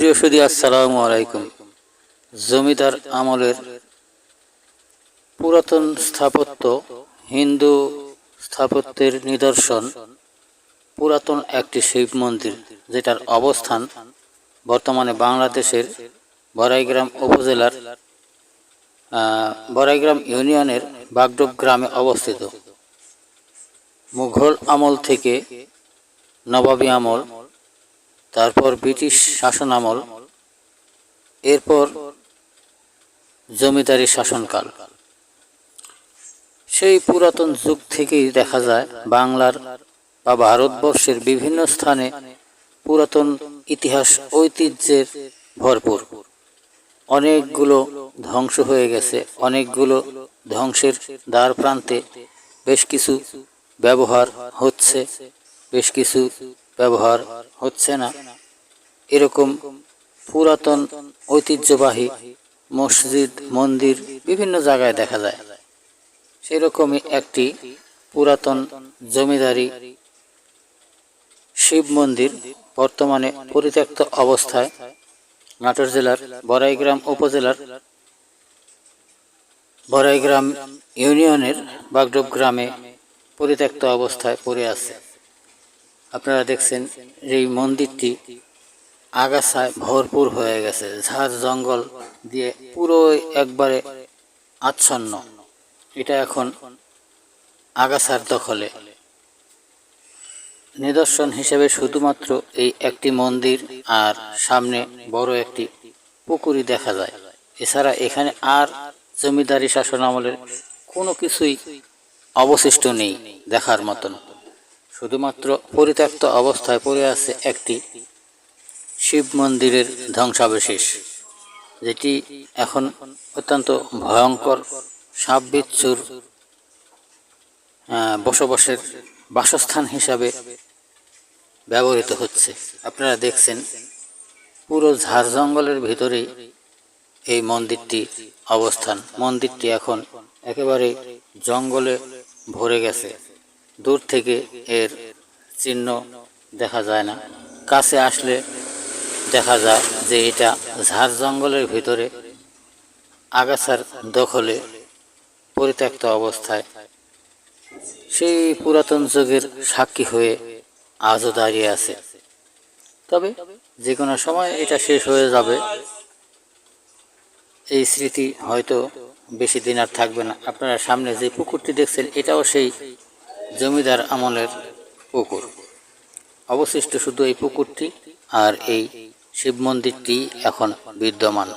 প্রিয় সুধী, আসসালামু আলাইকুম। জমিদার আমলের পুরাতন স্থাপত্য, হিন্দু স্থাপত্যের নিদর্শন, পুরাতন একটি শিব মন্দির যেটার অবস্থান বর্তমানে বাংলাদেশের বড়াইগ্রাম উপজেলার বড়াইগ্রাম ইউনিয়নের বাগডোব গ্রামে অবস্থিত। মুঘল আমল থেকে নবাবী আমল, তারপর ব্রিটিশ শাসন আমল, এরপর জমিদারি শাসনকাল। সেই পুরাতন যুগ থেকেই দেখা যায় বাংলার বা ভারতবর্ষের বিভিন্ন স্থানে পুরাতন ইতিহাস ঐতিহ্যের ভরপুর। অনেকগুলো ধ্বংস হয়ে গেছে, অনেকগুলো ধ্বংসের দ্বার প্রান্তে বেশ কিছু ব্যবহার হচ্ছে, বেশ কিছু ব্যবহার হচ্ছে না। এরকম পুরাতন ঐতিহ্যবাহী মসজিদ, মন্দির বিভিন্ন জায়গায় দেখা যায়। সেরকমই একটি পুরাতন জমিদারি শিব মন্দির বর্তমানে পরিত্যক্ত অবস্থায় নাটোর জেলার বড়াইগ্রাম উপজেলার বড়াইগ্রাম ইউনিয়নের বাগডোব গ্রামে পরিত্যক্ত অবস্থায় পড়ে আছে। আপনারা দেখছেন এই মন্দিরটি আগাছায় ভরপুর হয়ে গেছে, ঝাড় জঙ্গল দিয়ে পুরো একবারে আচ্ছন্ন। এটা এখন আগাছার দখলে। নিদর্শন হিসেবে শুধুমাত্র এই একটি মন্দির আর সামনে বড় একটি পুকুরি দেখা যায়। এছাড়া এখানে আর জমিদারি শাসন আমলের কোনো কিছুই অবশিষ্ট নেই দেখার মতন। শুধুমাত্র পরিত্যক্ত অবস্থায় পড়ে আছে একটি শিব মন্দিরের ধ্বংসাবশেষ, যেটি এখন অত্যন্ত ভয়ঙ্কর সাপ বিচ্ছুর বসবাসের বাসস্থান হিসাবে ব্যবহৃত হচ্ছে। আপনারা দেখছেন পুরো ঝাড় জঙ্গলের ভিতরেই এই মন্দিরটি অবস্থান। মন্দিরটি এখন একেবারে জঙ্গলে ভরে গেছে। দূর থেকে এর চিহ্ন দেখা যায় না, কাছে আসলে দেখা যায় যে এটা ঝাড় জঙ্গলের ভিতরে আগাছার দখলে পরিত্যক্ত অবস্থায় সেই পুরাতন যুগের সাক্ষী হয়ে আজও দাঁড়িয়ে আছে। তবে যে কোনো সময় এটা শেষ হয়ে যাবে, এই স্মৃতি হয়তো বেশি দিন আর থাকবে না। আপনারা সামনে যে পুকুরটি দেখছেন এটাও সেই জমিদার আমলের পুকুর। অবশিষ্ট শুধু এই পুকুরটি আর এই শিব মন্দিরটি এখন বিদ্যমান।